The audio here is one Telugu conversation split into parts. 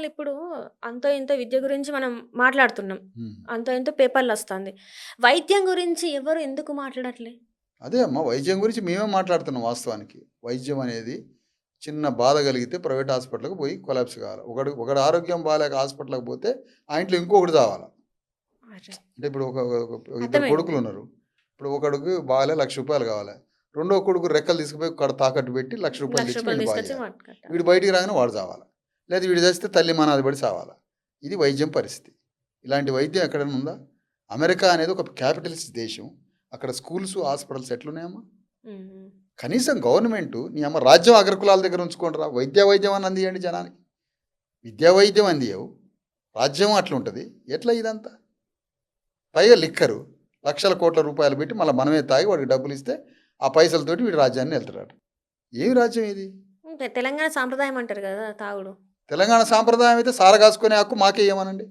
తెలంగాణలో ఇప్పుడు అంతో ఇంతో విద్య గురించి మనం మాట్లాడుతున్నాం. హ్మ్. అంతో ఇంతో పేపర్‌లో వస్తాంది. వైద్యం గురించి ఎవరు ఎందుకు మాట్లాడట్లే? అదే అమ్మా వైద్యం గురించి మేమే మాట్లాడుతున్నాం వాస్తవానికి. వైద్యం అనేది చిన్న బాధ కలిగితే ప్రైవేట్ హాస్పిటల్‌కి పోయి కొలాప్స్ కావాలి. ఒకడి ఆరోగ్యం బాలేక హాస్పిటల్‌కి పోతే ఆ ఇంట్లో ఇంకొకడు చావాలి. అరె! అంటే ఇప్పుడు ఒక ఒక ఇద్దరు అర్థమైంది. కొడుకులున్నారు. ఇప్పుడు ఒకడికి బాగాలే రూ. 1,00,000 కావాలి. రెండో కొడుకు రెక్కలు తీసుకుపోయి తాకట్టు పెట్టి రూ. 1,00,000 రూ. 1,00,000 తెచ్చి వీడిని బాగు తీసుకొచ్చి చేయాలి. కట్టాలి. వీడు బయటికి రాగానే వాడు చావాలి. లేదా వీడు చస్తే తల్లి మనాది పడి చావాలి. ఇది వైద్యం పరిస్థితి. ఇలాంటి వైద్యం ఎక్కడైనా ఉందా? అమెరికా అనేది ఒక క్యాపిటలిస్ట్ దేశం. అక్కడ స్కూల్స్, హాస్పిటల్స్ ఎట్లున్నాయమ్మా? హ్మ్. కనీసం గవర్నమెంటు నీ అమ్మ రాజ్యం అగ్రకులాల దగ్గర ఉంచుకోండిరా. వైద్యం అని అందియండి జనానికి. విద్యా వైద్యం అందియవు. రాజ్యం అట్లుంటుంది. ఎట్లా ఇదంతా? పైగా లిక్కరు లక్షల కోట్ల రూపాయలు పెట్టి మళ్ళీ మనమే తాగి వాడికి డబ్బులు ఇస్తే ఆ పైసలతోటి వీడు రాజ్యాన్ని వెళ్తాడు. ఏమి రాజ్యం ఇది? తెలంగాణ సాంప్రదాయం అంటారు కదా తాగుడు. తెలంగాణ సాంప్రదాయం అయితే సార కాసుకునే హక్కు మాకే ఇవ్వమనండి.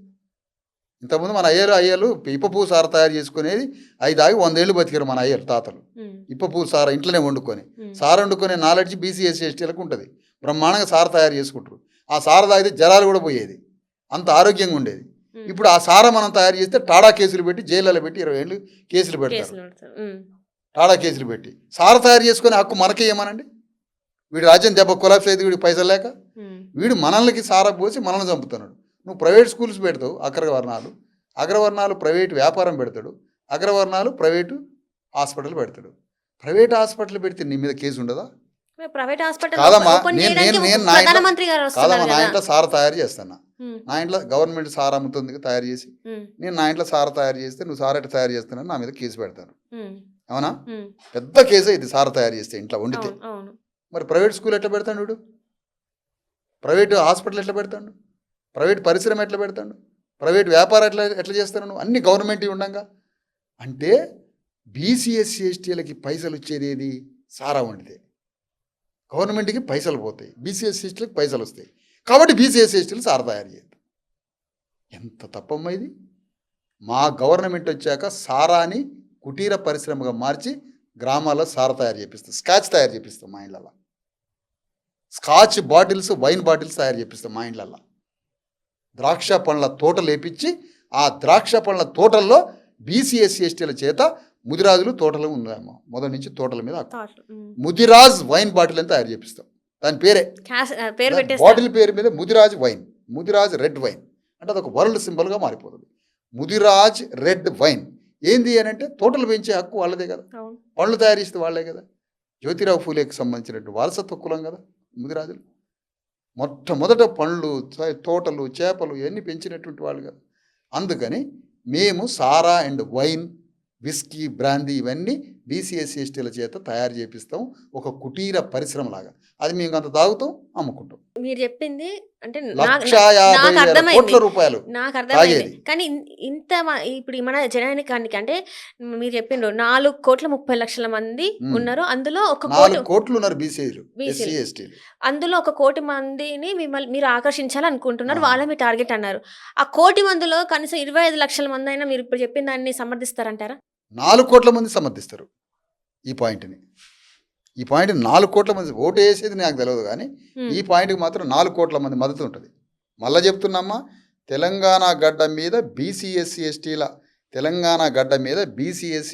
ఇంతకుముందు మన అయ్యలు ఇప్ప పువ్వు సార తయారు చేసుకునేది 5 ఆగి 100 ఏళ్ళు బతికారు మన అయ్యలు తాతలు. ఇప్ప పువ్వు సార ఇంట్లోనే వండుకొని సార వండుకునే నాలెడ్జ్ బీసీఎస్సీ ఎస్టీలకు ఉంటుంది. బ్రహ్మాండంగా సార తయారు చేసుకుంటారు. ఆ సార తాగితే జరాలు కూడా పోయేది. అంత ఆరోగ్యంగా ఉండేది. ఇప్పుడు ఆ సార మనం తయారు చేస్తే టాడా కేసులు పెట్టి జైళ్ళలో పెట్టి 20 ఏళ్ళు కేసులు పెడతారు. టాడా కేసులు పెట్టి సార తయారు చేసుకునే హక్కు మనకే ఏమనండి? వీడి రాజ్యం దెబ్బ కొలాప్స్ అయితే వీడికి పైసలు లేక వీడు మనల్ని సార పోసి మనల్ని చంపుతున్నాడు. నువ్వు ప్రైవేట్ స్కూల్స్ పెడతావు, అగ్రవర్ణాలు ప్రైవేట్ వ్యాపారం పెడతాడు, అగ్రవర్ణాలు ప్రైవేటు హాస్పిటల్ పెడతాడు. ప్రైవేట్ హాస్పిటల్ పెడితే నీ మీద కేసు ఉండదా? ప్రైవేట్ హాస్పిటల్ కాదమ్మా, ఓపెన్ నేను చేయడానికి నేను ప్రధానమంత్రి గారు వస్తున్నారు కాదమ్మా, నా కదా. ఇంట్లో సార తయారు చేస్తాను. నా ఇంట్లో గవర్నమెంట్ సార అమ్ముతుంది తయారు చేసి. నేను నా ఇంట్లో సార తయారు చేస్తే నువ్వు సార ఎట్లా తయారు చేస్తున్నావు నా మీద కేసు పెడతాను. అవునా? పెద్ద కేసే ఇది సార తయారు చేస్తే ఇంట్లో వండితే. మరి ప్రైవేట్ స్కూల్ ఎట్లా పెడతాడు వీడు? ప్రైవేట్ హాస్పిటల్ ఎట్లా పెడతాడు? ప్రైవేట్ పరిశ్రమ ఎట్లా పెడతాడు? ప్రైవేట్ వ్యాపారం ఎట్లా చేస్తాను నువ్వు? అన్ని గవర్నమెంట్ ఉండగా. అంటే బీసీఎస్సీ ఎస్టీలకి పైసలు వచ్చేది ఏది? సారా వండితే గవర్నమెంట్కి పైసలు పోతాయి, బీసీఎస్సీ ఎస్టీలకు పైసలు వస్తాయి. కాబట్టి బీసీఎస్సీ ఎస్టీలు సారా తయారు చేయద్దు. ఎంత తప్పమ్మా ఇది! మా గవర్నమెంట్ వచ్చాక సారాని కుటీర పరిశ్రమగా మార్చి గ్రామాల్లో సారా తయారు చేపిస్తాం, స్కాచ్ తయారు చేపిస్తాం మా ఇళ్ళల్లో. స్కాచ్ బాటిల్స్, వైన్ బాటిల్స్ తయారు చేపిస్తాం మా ఇళ్ళల్లో. ద్రాక్ష పండ్ల తోటలు వేపించి ఆ ద్రాక్ష పండ్ల తోటల్లో బీసీఎస్సీ ఎస్టీల చేత ముదిరాజులు తోటలు ఉన్నాయమ్మా. మొదటి నుంచి తోటల మీద ముదిరాజ్ వైన్ బాటిల్ అని తయారు చేపిస్తాం. దాని పేరే బాటిల్ పేరు మీద Mudiraj wine, Mudiraj red wine అంటే అదొక వరల్డ్ సింబల్గా మారిపోతుంది. ముదిరాజ్ రెడ్ వైన్ ఏంది అని అంటే తోటలు పెంచే హక్కు వాళ్ళదే కదా, పండ్లు తయారు చేస్తే వాళ్ళే కదా. జ్యోతిరావు ఫూలేకి సంబంధించినట్టు వారసత్వ కులం కదా ముదిరాజులు. మొట్టమొదట పండ్లు, తోటలు, చేపలు ఇవన్నీ పెంచినటువంటి వాళ్ళు కదా. అందుకని మేము సారా అండ్ వైన్, విస్కీ, బ్రాందీ ఇవన్నీ బీసీఎస్సీ ఎస్టీల చేత తయారు చేపిస్తాం ఒక కుటీర పరిశ్రమలాగా. అది మేము అంత తాగుతాం, అమ్ముకుంటాం. మీరు చెప్పింది అంటే ₹1,50,000 రూపాయలు నాకు అర్థమైంది. కానీ ఇంత ఇప్పుడు మన జనానికి అంటే మీరు చెప్పిండ్రు 4,30,00,000 మంది ఉన్నారు. అందులో 1 కోటి ఉన్నారు బీసీలు, ఎస్సీ ఎస్టీలు. అందులో 1 కోటి మందిని మీరు ఆకర్షించాలనుకుంటున్నారు, వాళ్ళ మీ టార్గెట్ అన్నారు. ఆ 1 కోటి మందిలో కనీసం 25 లక్షల మంది అయినా మీరు ఇప్పుడు చెప్పిన దాన్ని సమర్థిస్తారంటారా? 4 కోట్ల మంది సమర్థిస్తారు ఈ పాయింట్ని. ఈ పాయింట్ 4 కోట్ల మంది ఓటు వేసేది నాకు తెలియదు, కానీ ఈ పాయింట్కి మాత్రం 4 కోట్ల మంది మద్దతు ఉంటుంది. మళ్ళీ చెప్తున్నామ్మా, తెలంగాణ గడ్డ మీద బీసీఎస్సీ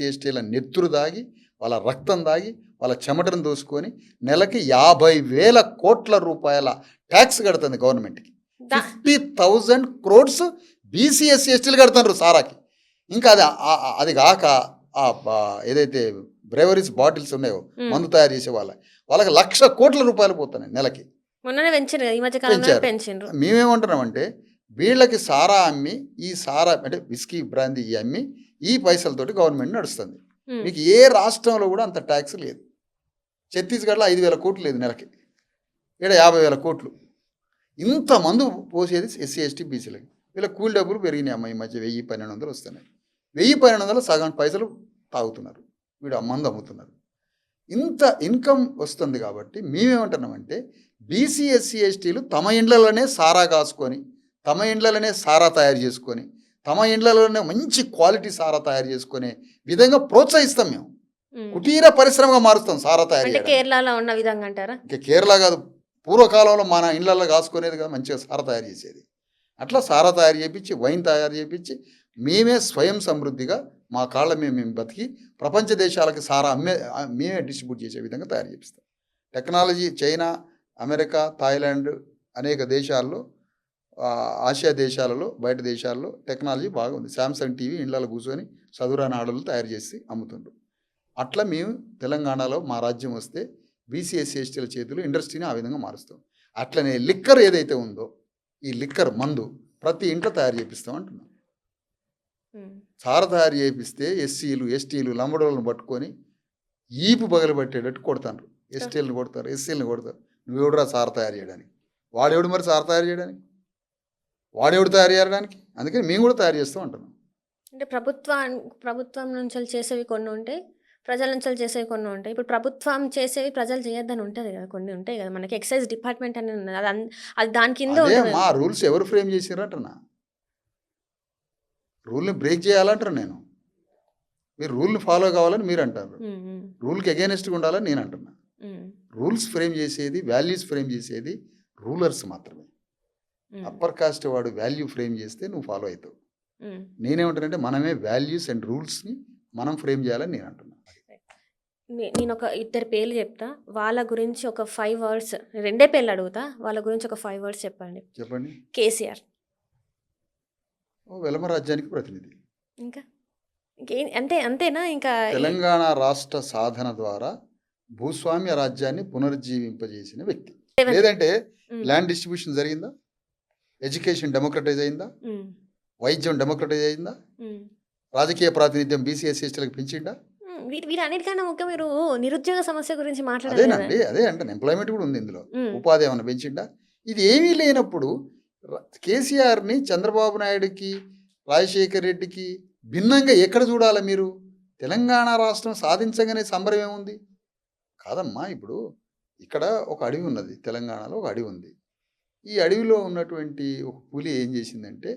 ఎస్టీల నెత్తురు దాగి, వాళ్ళ రక్తం దాగి, వాళ్ళ చెమటను దోసుకొని నెలకి 50,000 కోట్ల రూపాయల ట్యాక్స్ కడుతుంది గవర్నమెంట్కి. 50,000 crores బీసీఎస్సీ ఎస్టీలు కడుతున్నారు సారాకి. ఇంకా అది కాక ఏదైతే బ్రేవరీస్ బాటిల్స్ ఉన్నాయో మందు తయారు చేసే వాళ్ళకి 1,00,000 కోట్ల రూపాయలు పోతున్నాయి నెలకి. పెంచారు. మేమేమంటున్నామంటే వీళ్ళకి సారా అమ్మి, ఈ సారా అంటే విస్కీ, బ్రాందీ అమ్మి ఈ పైసలతోటి గవర్నమెంట్ నడుస్తుంది. మీకు ఏ రాష్ట్రంలో కూడా అంత ట్యాక్స్ లేదు. ఛత్తీస్గఢ్లో 5,000 కోట్లు లేదు నెలకి, ఇక్కడ 50,000 కోట్లు. ఇంత మందు పోసేది ఎస్సీ ఎస్టీ బీసీలకి. వీళ్ళ కూలి డబ్బులు పెరిగినాయి అమ్మ, ఈ మధ్య 1,000-1,200 వస్తున్నాయి. 1,000-1,200 సగం పైసలు తాగుతున్నారు, వీడు మందు అమ్ముతున్నారు. ఇంత ఇన్కమ్ వస్తుంది కాబట్టి మేమేమంటున్నామంటే బీసీఎస్సీ ఎస్టీలు తమ ఇండ్లలోనే సారా కాసుకొని, తమ ఇండ్లలోనే సారా తయారు చేసుకొని, తమ ఇండ్లలోనే మంచి క్వాలిటీ సారా తయారు చేసుకునే విధంగా ప్రోత్సహిస్తాం. మేము కుటీర పరిశ్రమగా మారుస్తాం సారా తయారు. కేరళలో ఉన్న విధంగా అంటారా? ఇంకా కేరళ కాదు, పూర్వకాలంలో మన ఇళ్ళల్లో కాసుకునేది కదా మంచిగా సార తయారు చేసేది. అట్లా సార తయారు చేయించి వైన్ తయారు చేయించి మేమే స్వయం సమృద్ధిగా మా కాళ్ళ మేము బతికి ప్రపంచ దేశాలకి సారా మేమే డిస్ట్రిబ్యూట్ చేసే విధంగా తయారు చేపిస్తాం. టెక్నాలజీ చైనా, అమెరికా, థాయిలాండ్ అనేక దేశాల్లో, ఆసియా దేశాలలో, బయట దేశాల్లో టెక్నాలజీ బాగా ఉంది. శాంసంగ్ టీవీ ఇళ్ళలో కూర్చొని చదువురాని ఆడలు తయారు చేసి అమ్ముతుండ్రు. అట్లా మేము తెలంగాణలో మా రాజ్యం వస్తే బీసీ ఎస్సీ ఎస్టీల చేతులు ఇండస్ట్రీని ఆ విధంగా మారుస్తాం. అట్లనే లిక్కర్ ఏదైతే ఉందో ఈ లిక్కర్ మందు ప్రతి ఇంట్లో తయారు చేపిస్తాం అంటున్నాం. సార తయారు చేపిస్తే ఎస్సీలు ఎస్టీలు లంబడోళ్ళను పట్టుకొని ఈపు పగలబట్టేటట్టు కొడతారు. ఎస్టీలను కొడతారు, ఎస్సీలను కొడతారు. నువ్వెవడురా సార తయారు చేయడానికి? వాడెవడు మరి సార తయారు చేయడానికి? వాడెవడు తయారు చేయడానికి? అందుకని మేము కూడా తయారు చేస్తాం అంటున్నాం. అంటే ప్రభుత్వం నుంచి చేసేవి కొన్ని ఉంటాయి, ప్రజల నుంచి చేసేవి కొన్ని ఉంటాయి. ఇప్పుడు ప్రభుత్వం చేసేవి ప్రజలు చేయొద్దని ఉంటుంది కదా, కొన్ని ఉంటాయి కదా. మనకి ఎక్సైజ్ డిపార్ట్మెంట్ అని ఉన్నది, అది దాని కింద ఉంటుంది. మా రూల్స్ ఎవరు ఫ్రేమ్ చేసారు అంటున్నా? రూల్ని బ్రేక్ చేయాలంటారు నేను. మీరు రూల్ని ఫాలో కావాలని మీరు అంటారు. రూల్కి అగైనెస్ట్గా ఉండాలని నేను అంటున్నా. రూల్స్ ఫ్రేమ్ చేసేది, వాల్యూస్ ఫ్రేమ్ చేసేది రూలర్స్ మాత్రమే. అప్పర్ కాస్ట్ వాడు వాల్యూ ఫ్రేమ్ చేస్తే నువ్వు ఫాలో అవుతావు. నేనేమంటానంటే మనమే వాల్యూస్ అండ్ రూల్స్ని మనం ఫ్రేమ్ చేయాలని నేను అంటున్నా. నేను ఒక 2 పేర్లు చెప్తా, వాళ్ళ గురించి ఒక 5 words, 2 పేర్లు అడుగుతా, వాళ్ళ గురించి ఒక 5 words చెప్పండి. చెప్పండి. కేసీఆర్ వెలమ రాజ్యానికి ప్రతినిధి. ఇంకా అంతేనా? ఇంకా తెలంగాణ రాష్ట్ర సాధన ద్వారా భూస్వామ్య రాజ్యాన్ని పునరుజ్జీవింపజేసిన వ్యక్తి. లేదంటే ల్యాండ్ డిస్ట్రిబ్యూషన్ జరిగిందా? ఎడ్యుకేషన్ డెమోక్రటైజ్ అయిందా? వైద్యం డెమోక్రటైజ్ అయిందా? రాజకీయ ప్రాతినిధ్యం బీసీ ఎస్సీ ఎస్టీలకు పెంచిందా? వీటన్నిటికన్నా ముఖ్యం మీరు నిరుద్యోగ సమస్య గురించి మాట్లాడారు. అదేనండి, అదే అంటే ఎంప్లాయ్మెంట్ కూడా ఉంది ఇందులో. ఉపాధి ఏమైనా పెంచిందా? ఇది ఏమీ లేనప్పుడు కేసీఆర్ని చంద్రబాబు నాయుడుకి, రాజశేఖర్ రెడ్డికి భిన్నంగా ఎక్కడ చూడాలి మీరు? తెలంగాణ రాష్ట్రం సాధించగానే సంబరం ఏముంది? కాదమ్మా, ఇప్పుడు ఇక్కడ ఒక అడవి ఉన్నది, తెలంగాణలో ఒక అడవి ఉంది. ఈ అడవిలో ఉన్నటువంటి ఒక పులి ఏం చేసిందంటే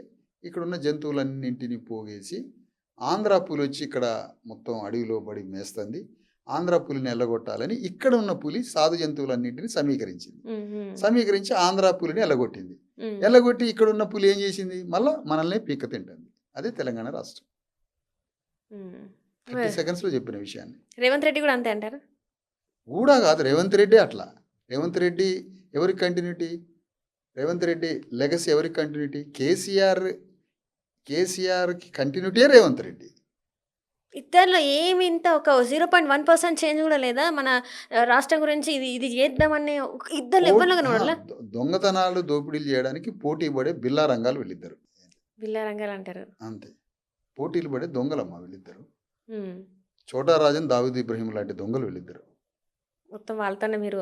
ఇక్కడ ఉన్న జంతువులన్నింటినీ పోగేసి ఆంధ్ర పులి వచ్చి ఇక్కడ మొత్తం అడవిలో పడి మేస్తుంది. ఆంధ్ర పులిని ఎల్లగొట్టాలని ఇక్కడ ఉన్న పులి సాధు జంతువులన్నింటినీ సమీకరించి ఆంధ్ర పులిని ఎల్లగొట్టింది. ఎల్లగొట్టి ఇక్కడ ఉన్న పులి ఏం చేసింది? మళ్ళీ మనల్ని పీక్క తింటుంది. అదే తెలంగాణ రాష్ట్రం. 30 seconds లో చెప్పిన విషయాన్ని. రేవంత్ రెడ్డి కూడా అంతే అంటారు? కూడా కాదు, రేవంత్ రెడ్డి అట్లా. రేవంత్ రెడ్డి ఎవరికి కంటిన్యూటీ? రేవంత్ రెడ్డి లెగసీ ఎవరికి కంటిన్యూటీ? కేసీఆర్కి కంటిన్యూటీ రేవంత్ రెడ్డి. ఇద్దరిలో ఏమి ఇంత ఒక 0.1% చేంజ్ కూడా లేదా? మన రాష్ట్రం గురించి ఇది చేద్దామని ఇద్దరు ఎవరిలో కనబడలా? దొంగతనాలు దోపిడీలు చేయడానికి పోటీ పడే బిల్లా రంగాలు వీళ్ళిద్దరు. బిల్లా రంగాలు అంటారు అంతే. పోటీలు పడే దొంగలమ్మ వీళ్ళిద్దరు. చోటా రాజన్, దావూద్ ఇబ్రహీం లాంటి దొంగలు వీళ్ళిద్దరు. మొత్తం వాళ్ళతోనే మీరు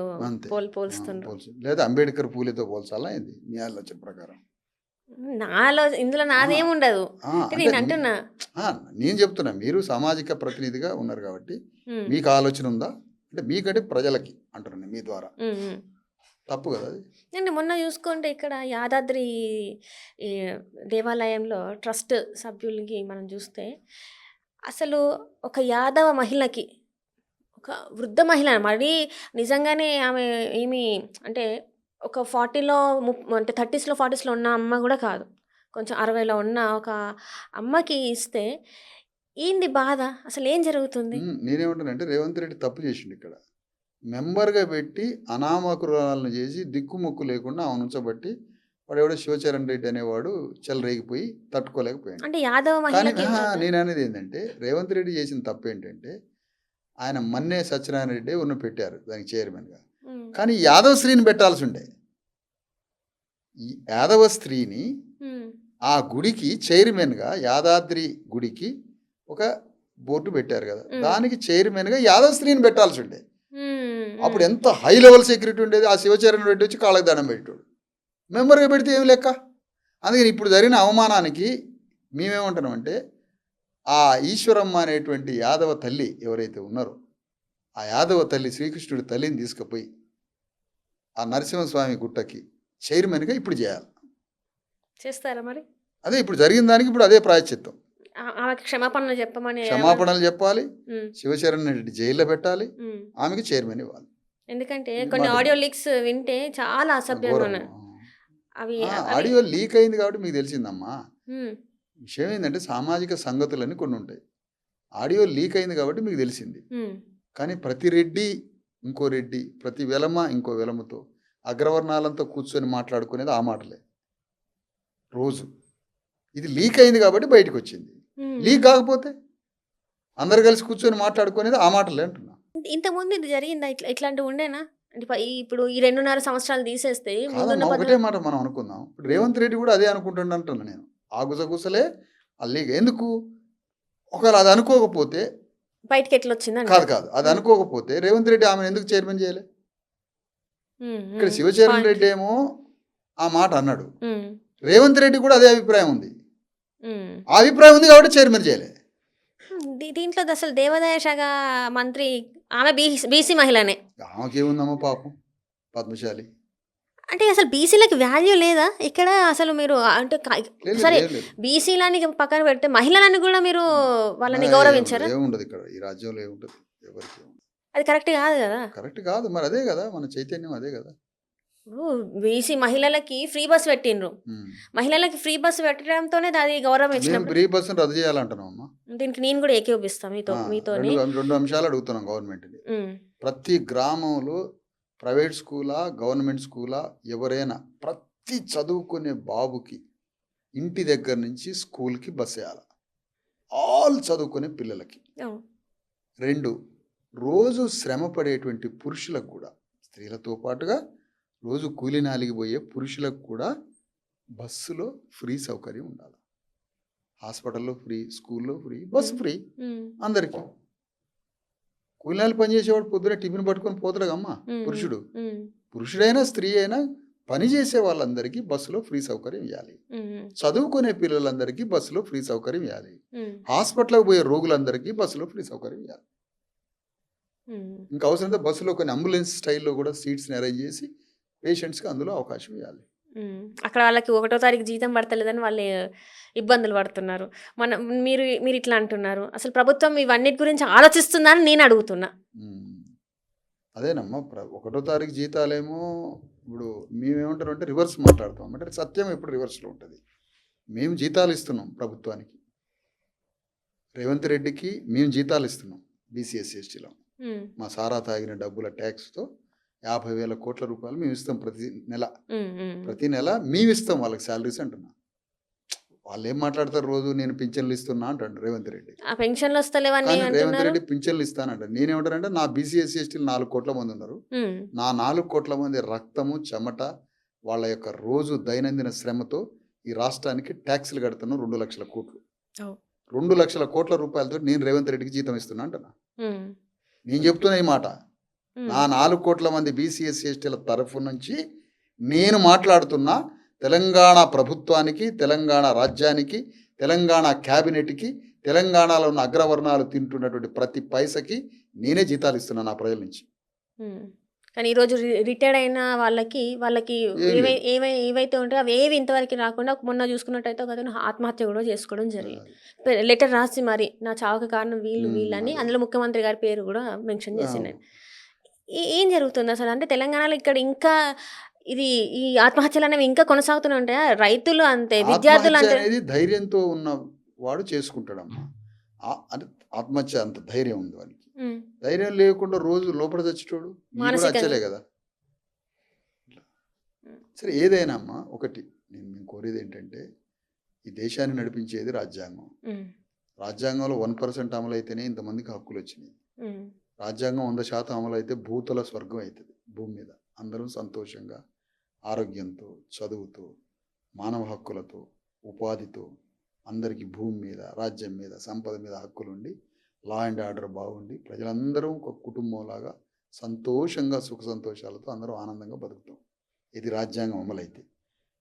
పోల్చుతున్నారు. లేదా అంబేద్కర్ పూలేతో పోల్చాలా ఏంది మీ ఆలోచన ప్రకారం? ఇందులో నాదేముండదు. నేను అంటున్నా, నేను చెప్తున్నా, మీరు సామాజిక ప్రతినిధిగా ఉన్నారు కాబట్టి మీకు ఆలోచన ఉందా అంటే మీకంటే ప్రజలకి అంటున్నాను మీ ద్వారా. తప్పు కదా అది. నేను మొన్న చూసుకుంటే ఇక్కడ యాదాద్రి దేవాలయంలో ట్రస్ట్ సభ్యులకి మనం చూస్తే అసలు ఒక యాదవ మహిళకి, ఒక వృద్ధ మహిళ, మరి నిజంగానే ఆమె ఏమి అంటే ఒక 40లో అంటే 30sలో 40sలో ఉన్న అమ్మ కూడా కాదు, కొంచెం 60లో ఉన్న ఒక అమ్మకి ఇస్తే ఏంది బాధ? అసలు ఏం జరుగుతుంది? నేనేమంటానంటే రేవంత్ రెడ్డి తప్పు చేసిండు. ఇక్కడ మెంబర్గా పెట్టి అనామకురాలను చేసి దిక్కుముక్కు లేకుండా ఆమె ఉంచబట్టి వాడు ఎవడో శివచరణ్ రెడ్డి అనేవాడు చెలరేగిపోయి తట్టుకోలేకపోయాడు. అంటే యాదవ కానీ నేను అనేది ఏంటంటే రేవంత్ రెడ్డి చేసిన తప్పు ఏంటంటే ఆయన మన్నే సత్యనారాయణ రెడ్డి ఉన్న పెట్టారు దానికి చైర్మన్గా. కానీ యాదవ స్త్రీని పెట్టాల్సి ఉండే. ఈ యాదవ స్త్రీని ఆ గుడికి చైర్మన్గా, యాదాద్రి గుడికి ఒక బోర్డు పెట్టారు కదా, దానికి చైర్మన్గా యాదవ స్త్రీని పెట్టాల్సి ఉండే. అప్పుడు ఎంత హై లెవెల్ సెక్యూరిటీ ఉండేది. ఆ శివచరణ్ రెడ్డి వచ్చి కాళ్ళకి దండం పెట్టాడు. మెంబర్గా పెడితే ఏం లెక్క? అందుకని ఇప్పుడు జరిగిన అవమానానికి మేమేమంటున్నామంటే ఆ ఈశ్వరమ్మ అనేటువంటి యాదవ తల్లి ఎవరైతే ఉన్నారో ఆ యాదవ తల్లి, శ్రీకృష్ణుడి తల్లిని తీసుకుపోయి ఆ నరసింహస్వామి గుట్టకి చైర్మన్గా ఇప్పుడు చేయాలి. చేస్తారా మరి? అదే ఇప్పుడు జరిగిన దానికి ఇప్పుడు అదే ప్రాయశ్చిత్తం. క్షమాపణలు చెప్పమని చెప్పాలి. శివచరణ్ రెడ్డి జైల్లో పెట్టాలి, ఆమెకి చైర్మన్ ఇవ్వాలి. ఎందుకంటే ఇది కొన్ని మాట ఆడియో లీక్స్ వింటే చాలా అసభ్యంగా ఘోరం. ఉన్నాయి. అవి అవి ఆడియో లీక్ అయింది కాబట్టి మీకు తెలిసిందమ్మా. హ్మ్. విషయం ఏంటంటే సామాజిక సంగతులని కొన్ని ఉంటాయి. ఆడియో లీక్ అయింది కాబట్టి మీకు తెలిసింది. హ్మ్. కానీ ప్రతి రెడ్డి ఇంకో రెడ్డి, ప్రతి వెలమ ఇంకో వెలమతో అగ్రవర్ణాలంతో కూర్చొని మాట్లాడుకునేది ఆ మాటలే రోజు. ఇది లీక్ అయింది కాబట్టి బయటకు వచ్చింది. హ్మ్. లీక్ కాకపోతే అందరు కలిసి కూర్చొని మాట్లాడుకునేది ఆ మాటలే అంటున్నా. ఇంతకుముందు ఇది జరిగిందా? ఇట్లాంటివి ఉండేనా? అంటే ఇప్పుడు ఈ 2.5 సంవత్సరాలు తీసేస్తే ముందున్న కాదమ్మా, ఒకటే మాట మనం అనుకుందాం. ఇప్పుడు రేవంత్ రెడ్డి కూడా అదే అనుకుంటుండ అంటున్నా నేను. ఆ గుసగుసలే ఆ లీక్. ఎందుకు? ఒకవేళ అది అనుకోకపోతే బయటికి ఎట్లొచ్చిందండి? కాదు. అది అనుకోకపోతే రేవంత్ రెడ్డి ఆమెను ఎందుకు చైర్మన్ చేయలే? ఇక్కడ హ్మ్. శివచరణ్ పాయింట్. రెడ్డి ఏమో ఆ మాట అన్నాడు. హ్మ్. రేవంత్ రెడ్డి కూడా అదే అభిప్రాయం ఉంది. హ్మ్. ఆ అభిప్రాయం ఉంది కాబట్టి చైర్మన్ చేయలే. దీంట్లో అసలు దేవాదాయ శాఖ మంత్రి ఆమె బీసీ మహిళనే. ఆమెకేముందమ్మా పాపం, పద్మశాలి. అంటే అసలు బీసీలకి వాల్యూ లేదా ఇక్కడ? అసలు మీరు అంటే లేదు సరే లేదు లేదు. బీసీలని పక్కన పెడితే మహిళలని కూడా మీరు వాళ్ళని మరి గౌరవించారా? ఏముండదు ఇక్కడ ఈ రాజ్యంలో, ఏముంటుంది ఎవరికి ఏముండదు. అది కరెక్ట్ కాదు కదా. కరెక్ట్ కాదు. మరి అదే కదా మన చైతన్యం, అదే కదా. బీసీ మహిళలకి ఫ్రీ బస్ పెట్టిండ్రు. ఉమ్. మహిళలకి ఫ్రీ బస్ పెట్టడంతోనే అది గౌరవం మేము ఇచ్చినప్పుడు 3% రద్దు చేయాలంటున్నాం అమ్మా. దీనికి నేను కూడా ఏకీభవిస్తాను మీతోని. రెండు అంశాలు అడుగుతున్నాం గవర్నమెంట్ని. ఉమ్, ప్రతి గ్రామంలో ప్రైవేట్ స్కూలా గవర్నమెంట్ స్కూలా ఎవరైనా ప్రతి చదువుకునే బాబుకి ఇంటి దగ్గర నుంచి స్కూల్కి బస్ వేయాలి. ఆల్ చదువుకునే పిల్లలకి. అవును. 2, రోజు శ్రమ పడేటువంటి పురుషులకు కూడా, స్త్రీలతో పాటుగా రోజు కూలినాలికి పోయే పురుషులకు కూడా బస్సులో ఫ్రీ సౌకర్యం ఉండాలి. హాస్పిటల్లో ఫ్రీ, స్కూల్లో ఫ్రీ, బస్సు ఫ్రీ ఉమ్, అందరికీ. కూలినాలు పనిచేసేవాడు పొద్దున టిఫిన్ పట్టుకొని పోతాడు అమ్మ ఉమ్, పురుషుడు. ఉమ్, పురుషుడైనా స్త్రీ అయినా పని చేసే వాళ్ళందరికీ బస్సులో ఫ్రీ సౌకర్యం ఇవ్వాలి. ఉమ్, చదువుకునే పిల్లలందరికీ బస్సులో ఫ్రీ సౌకర్యం ఇవ్వాలి. ఉమ్, హాస్పిటల్కి పోయే రోగులందరికీ బస్సులో ఫ్రీ సౌకర్యం ఇవ్వాలి. ఉమ్. ఇంకా అవసరమైతే బస్సులో కొన్ని అంబులెన్స్ స్టైల్లో కూడా సీట్స్ని అరేంజ్ చేసి పేషెంట్స్కి అందులో అవకాశం ఇవ్వాలి. అక్కడ వాళ్ళకి 1వ తారీఖు జీతం పడతలేదని వాళ్ళు ఇబ్బందులు పడుతున్నారు. మీరు ఇట్లా అంటున్నారు. అసలు ప్రభుత్వం ఇవన్నిటి గురించి ఆలోచిస్తుందా అని నేను అడుగుతున్నా. అదేనమ్మా, 1వ తారీఖు జీతాలేమో ఇప్పుడు మేమేమంటారు అంటే రివర్స్ మాట్లాడతాం. అంటే సత్యం ఎప్పుడు రివర్స్లో ఉంటుంది. మేము జీతాలు ఇస్తున్నాం ప్రభుత్వానికి, రేవంత్ రెడ్డికి మేము జీతాలు ఇస్తున్నాం బీసీఎస్ ఎస్టీలో. మా సారా తాగిన డబ్బుల ట్యాక్స్తో 50,000 కోట్ల రూపాయలు మేము ఇస్తాం ప్రతి నెల మేము ఇస్తాం వాళ్ళకి శాలరీస్ అంటున్నా. వాళ్ళు ఏం మాట్లాడతారు, రోజు నేను పింఛన్లు ఇస్తున్నా అంటాడు రేవంత్ రెడ్డి. ఆ పెన్షన్లు వస్తలేవని కానీ రేవంత్ అంటున్నారు. రెడ్డి పింఛన్లు ఇస్తానంట. నేనేమంటానంటే నా బీసీఎస్ ఎస్టీలు 4 కోట్ల మంది ఉన్నారు. నా 4 కోట్ల మంది రక్తము చెమట వాళ్ళ యొక్క రోజు దైనందిన శ్రమతో ఈ రాష్ట్రానికి ట్యాక్స్లు కడుతున్నాం 2 లక్షల కోట్లు. 2 లక్షల కోట్ల రూపాయలతో నేను రేవంత్ రెడ్డికి జీతం ఇస్తున్నా అంటున్నా. నేను చెప్తున్నా ఈ మాట. నా 4 కోట్ల మంది బీసీఎస్ ఎస్టీల తరఫు నుంచి నేను మాట్లాడుతున్నా. తెలంగాణ ప్రభుత్వానికి, తెలంగాణ రాజ్యానికి, తెలంగాణ క్యాబినెట్కి, తెలంగాణలో ఉన్న అగ్రవర్ణాలు తింటున్నటువంటి ప్రతి పైసకి నేనే జీతాలు ఇస్తున్నా నా ప్రజల నుంచి. కానీ ఈరోజు రిటైర్డ్ అయిన వాళ్ళకి ఏవైతే ఉంటాయో అవి ఏవి ఇంతవరకు రాకుండా మొన్న చూసుకున్నట్టయితే ఒక అతను ఆత్మహత్య కూడా చేసుకోవడం జరిగింది. లెటర్ రాసి మరి నా చావుకి కారణం వీళ్ళని అందులో ముఖ్యమంత్రి గారి పేరు కూడా మెన్షన్ చేసింది. ఏం జరుగుతుంది అసలు? అంటే తెలంగాణలో ఇక్కడ ఇంకా ఈ ఆత్మహత్యలు అనేవి ఇంకా కొనసాగుతూనే ఉంటాయా? రైతులు అంతే, విద్యార్థులు అంతే. అనేది ధైర్యంతో ఉన్న వాడు చేసుకుంటాడమ్మా. అంటే ఆత్మహత్య అంత ధైర్యం ఉంది వానికి. ధైర్యం లేకుండా రోజు లోపల చచ్చేటోడు వచ్చలే కదా. సరే ఏదైనా అమ్మా, ఒకటి నేను కోరేది ఏంటంటే ఈ దేశాన్ని నడిపించేది రాజ్యాంగం. రాజ్యాంగంలో 1% అమలు అయితేనే ఇంతమందికి హక్కులు వచ్చినాయి. రాజ్యాంగం 100% అమలు అయితే భూతల స్వర్గం అవుతుంది భూమి మీద. అందరం సంతోషంగా, ఆరోగ్యంతో, చదువుతో, మానవ హక్కులతో, ఉపాధితో అందరికీ భూమి మీద, రాజ్యం మీద, సంపద మీద హక్కులు ఉండి, లా అండ్ ఆర్డర్ బాగుండి, ప్రజలందరం ఒక కుటుంబంలాగా సంతోషంగా, సుఖ సంతోషాలతో అందరం ఆనందంగా బతుకుతాం ఇది రాజ్యాంగం అమలైతే.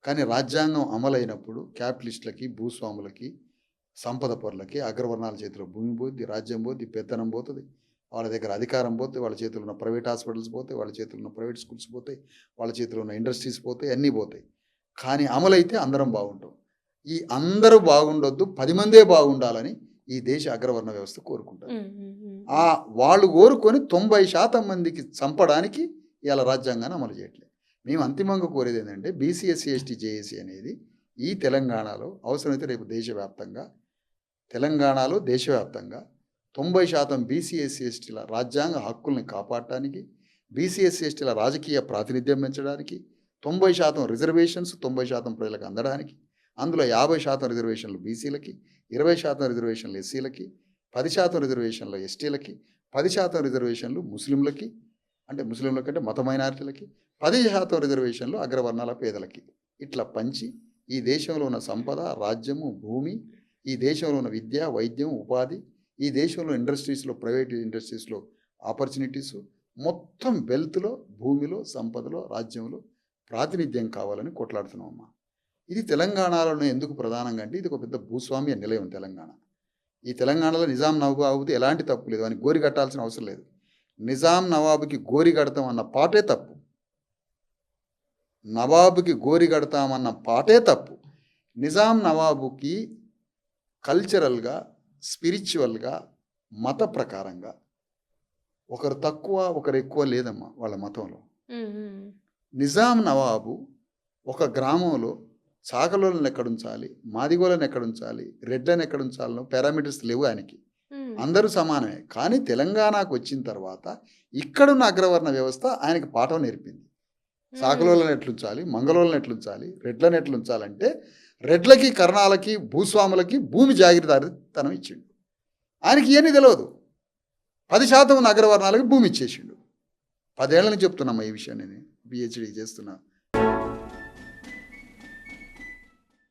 కానీ రాజ్యాంగం అమలైనప్పుడు క్యాపిటలిస్టులకి, భూస్వాములకి, సంపద పరులకి, అగ్రవర్ణాల చేతిలో భూమి పోద్ది, రాజ్యం పోద్ది, పెత్తనం పోతుంది, వాళ్ళ దగ్గర అధికారం పోతే, వాళ్ళ చేతిలో ఉన్న ప్రైవేట్ హాస్పిటల్స్ పోతాయి, వాళ్ళ చేతిలో ఉన్న ప్రైవేట్ స్కూల్స్ పోతాయి, వాళ్ళ చేతిలో ఉన్న ఇండస్ట్రీస్ పోతాయి, అన్నీ పోతాయి. కానీ అమలైతే అందరం బాగుంటాం. ఈ అందరూ బాగుండొద్దు, 10 మందే బాగుండాలని ఈ దేశ అగ్రవర్ణ వ్యవస్థ కోరుకుంటారు. వాళ్ళు కోరుకొని 90% మందికి చంపడానికి ఇవాళ రాజ్యాంగాన్ని అమలు చేయట్లేదు. మేము అంతిమంగా కోరేది ఏంటంటే బీసీ ఎస్సీ ఎస్టీ జేఏసీ అనేది ఈ తెలంగాణలో అవసరమైతే రేపు దేశవ్యాప్తంగా తెలంగాణలో దేశవ్యాప్తంగా 90% బీసీ ఎస్సీ ఎస్టీల రాజ్యాంగ హక్కుల్ని కాపాడటానికి, బీసీ ఎస్సీ ఎస్టీల రాజకీయ ప్రాతినిధ్యం పెంచడానికి, 90% రిజర్వేషన్స్ 90% ప్రజలకు అందడానికి, అందులో 50% రిజర్వేషన్లు బీసీలకి, 20% రిజర్వేషన్లు ఎస్సీలకి, 10% రిజర్వేషన్లు ఎస్టీలకి, 10% రిజర్వేషన్లు ముస్లింలకి, అంటే ముస్లింలకంటే మత మైనారిటీలకి, 10% రిజర్వేషన్లు అగ్రవర్ణాల పేదలకి, ఇట్లా పంచి ఈ దేశంలో ఉన్న సంపద, రాజ్యము, భూమి, ఈ దేశంలో ఉన్న విద్య, వైద్యం, ఉపాధి, ఈ దేశంలో ఇండస్ట్రీస్లో, ప్రైవేట్ ఇండస్ట్రీస్లో ఆపర్చునిటీస్, మొత్తం వెల్త్లో, భూమిలో, సంపదలో, రాజ్యంలో ప్రాతినిధ్యం కావాలని కొట్లాడుతున్నామమ్మా. ఇది తెలంగాణలో ఎందుకు ప్రధానంగా అంటే ఇది ఒక పెద్ద భూస్వామ్య నిలయం తెలంగాణ. ఈ తెలంగాణలో నిజాం నవాబుది ఎలాంటి తప్పు లేదు, అని గోరి కట్టాల్సిన అవసరం లేదు. నిజాం నవాబుకి గోరి కడతాం అన్న పాటే తప్పు. నవాబుకి గోరి కడతామన్న పాటే తప్పు. నిజాం నవాబుకి కల్చరల్గా, స్పిరిచువల్గా, మత ప్రకారంగా ఒకరు తక్కువ ఒకరు ఎక్కువ లేదమ్మా వాళ్ళ మతంలో. నిజాం నవాబు ఒక గ్రామంలో చాకలోళ్ళని ఎక్కడుంచాలి, మాదిగోళ్ళని ఎక్కడుంచాలి, రెడ్లను ఎక్కడుంచాలనో పారామీటర్స్ లేవు ఆయనకి. అందరూ సమానమే. కానీ తెలంగాణకు వచ్చిన తర్వాత ఇక్కడున్న అగ్రవర్ణ వ్యవస్థ ఆయనకి పాఠం నేర్పింది. చాకలోళ్ళని ఎట్లుంచాలి, మంగళోళ్ళని ఎట్లుంచాలి, రెడ్లను ఎట్లుంచాలంటే రెడ్లకి, కర్ణాలకి, భూస్వాములకి భూమి జాగిరిదారితనం ఇచ్చిండు. ఆయనకి ఇవన్నీ తెలియదు. 10% ఉన్న అగ్రవర్ణాలకి భూమి ఇచ్చేసిండు. 10 ఏళ్ళ నుంచి చెప్తున్నామ్మా ఈ విషయం, నేను పిహెచ్డీ చేస్తున్నా.